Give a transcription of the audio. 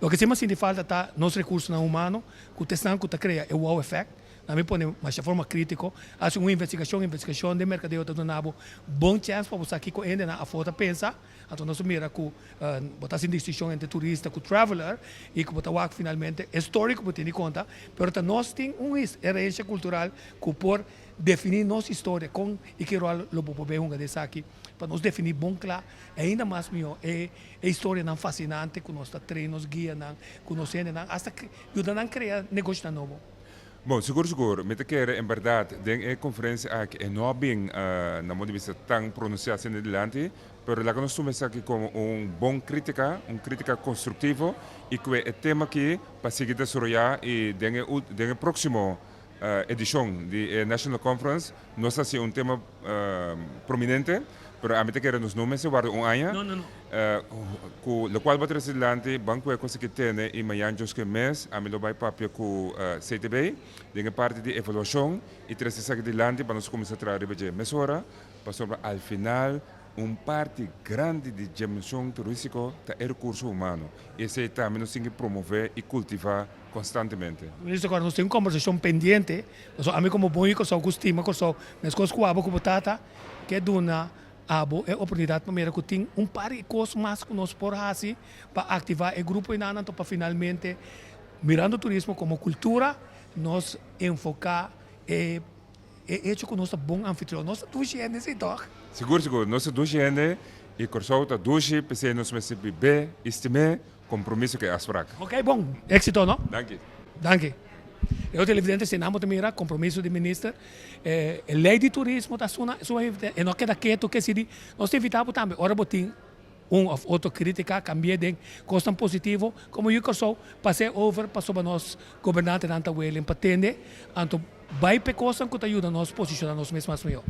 Lo que sí me falta está los recursos humanos, que ustedes están que crea el wow effect. A mí pone mais de forma crítica, hace uma investigação de mercadeo da nabo, bom chance para você aqui com ainda na foto pensa, então nós mira com botar assim decisão entre turista com traveler e que botar o finalmente histórico para ter conta, pero nós tem herência cultural que por definir nossa história com e que rol lo popo bem uma dessa aqui, para nós definir bom claro, ainda mais melhor é a história não fascinante que nós treinos guia não, que nós ainda hasta que ajuda a criar negócio novo. Bom, seguro. Me quer, em verdade, tem a conferência aqui é não bem na modo de vista tão pronunciada em adelante, mas lá que nós estamos aqui com bom crítica, crítica construtiva, e que é tema que para seguir desarrollar e tem a próxima edição da National Conference, nós temos tema prominente, mas a mim quer nos nomes se guarda ano. Não. Com o qual vai trazer adelante banco é coisa que tem e amanhã que mês a mim vai papel com CTB tem parte de avaliação e trazer adelante para nós começar a trabalhar mais hora para ao final parte grande de dimensão turística é recurso humano e esse também nós temos que promover e cultivar constantemente. Isso agora nós temos uma conversação pendente, a mim como bom e com o Agostinho, com o meus coisas com a como tata que é dona abo é oportunidade para que tem par de coisas mais que nós por assim para ativar o grupo e nada para finalmente mirando o turismo como cultura nós enfocar e hecho que nós bom anfitrião nós duas gente se toca seguro nós duas gente e corsolta duas pensei nós me bem estimar compromisso que é asfraca. Ok, bom éxito não Danke. Eu televidente se namo também era compromisso do ministro lei de turismo da sua e não queda quieto que se nós evitamos também ora botim autocrítica cambiar de coisa positivo como eu sou passei over passou para nós governante nanta well para atender anto vai pe coisa que ajuda nós posicionar nós mesmos melhor